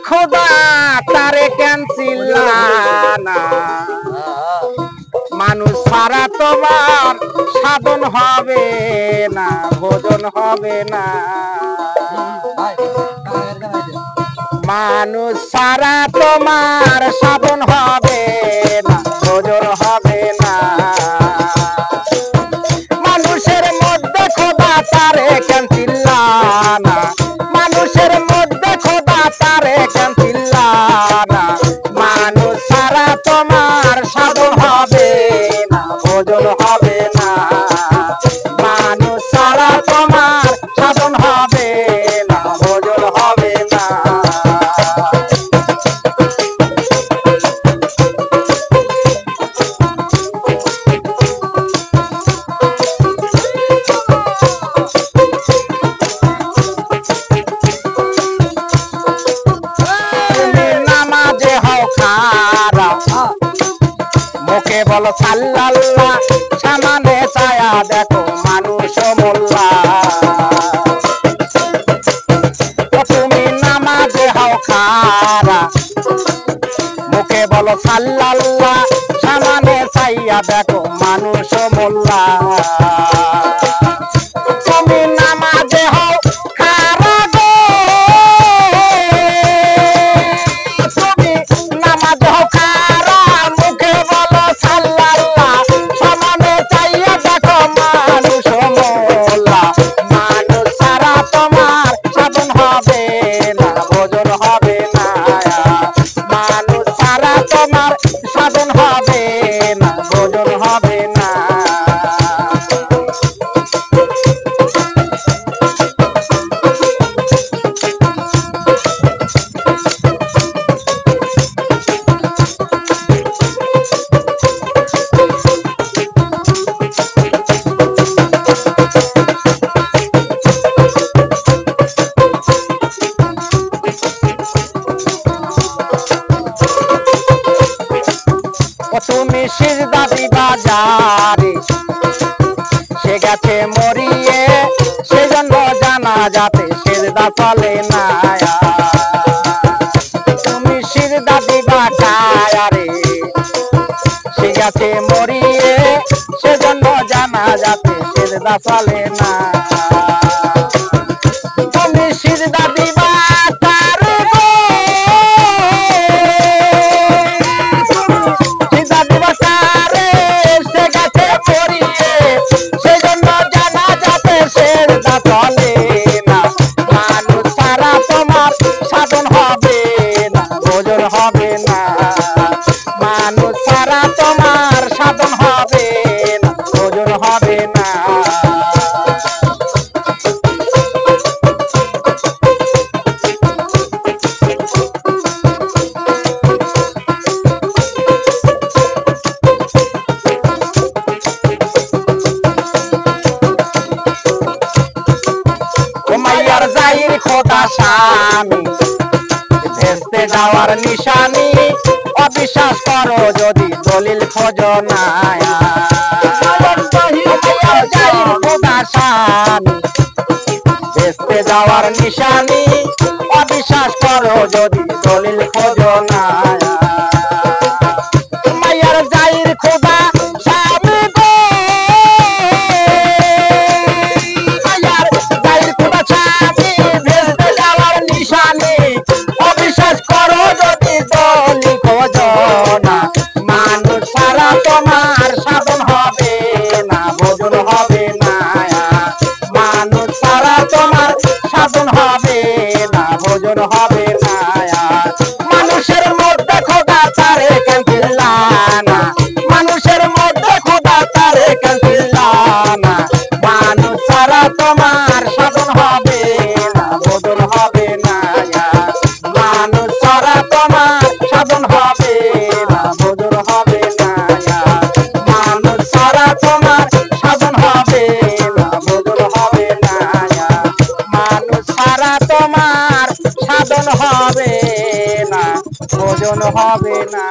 খোদা তারে ক্যান্সিল না মানুষ ছাড়া তোমার সাধন হবে না ভোজন হবে না মানুষ ছাড়া তোমার সাধন হবে না ভোজন হবে না মানুষের মধ্যে খোদা তারে ক্যান্সিল না মানুষের মধ্যে খোদা তারে ক্যান্সিল না মানুষ ছাড়া তোমার সাধন হবে না ভোজন হবে না মানুষ ছাড়া তোমার সাধন হবে না ভোজন হবে না মুখে বলো সাল্লাল্লাহ সামনে ছায়া দেখো মানুষ মোল্লা তুমি নামাজে হও খারা মুখে বলো সাল্লাল্লাহ সামনে ছায়া দেখো মানুষ মোল্লা তুমি নামাজে হও খারা গো তুমি নামাজে হও খারা মুখে বলো সাল্লাল্লাহ সামনে ছায়া দেখো মানুষ মোল্লা মানুষ ছাড়া তোমার সাধন হবে না ভোজন হবে না মানুষ ছাড়া তোমার সাধন হবে না ভোজন হবে না তুমি সিজদা দিবা যারে সে গেছে মরিয়ে সেজন্য জানা যাতে সিজদা চলে না তুমি সিজদা দিবা কারে সে গেছে মরিয়ে সেজন্য জানা যাতে সিজদা চলে না তুমি সিজদা দিবা কারে গো চলে না মানুষ ছাড়া তোমার সাধন হবে না ভোজন হবে না মানুষ ছাড়া তোমার সাধন হবে না ভোজন হবে না জাহির খোদা স্বামী ভেস্তে যাওয়ার নিশানি অবিশ্বাস করো যদি দলিল খোঁজো না জাহির খোদা স্বামী ভেস্তে যাওয়ার নিশানি অবিশ্বাস করো যদি দলিল খোঁজো না মাইয়ার জাহির খোদা স্বামী গো মাইয়ার জাহির খোদা স্বামী অবিশ্বাস করো যদি দলিল খোঁজো না মানুষ ছাড়া তোমার সাধন হবে না ভোজন হবে না মানুষ ছাড়া তোমার সাধন হবে না ভোজন হবে না মানুষের মধ্যে খোদা তারে ক্যান্সিল না মানুষের মধ্যে খোদা তারে ক্যান্সিল না মানুষ ছাড়া তোমার সাধন হবে না ভোজন হবে না মানুষ ছাড়া তোমার সাধন হবে না ভোজন হবে না মানুষ ছাড়া তোমার সাধন হবে না ভোজন হবে না মানুষ ছাড়া তোমার সাধন হবে না ভোজন হবে না।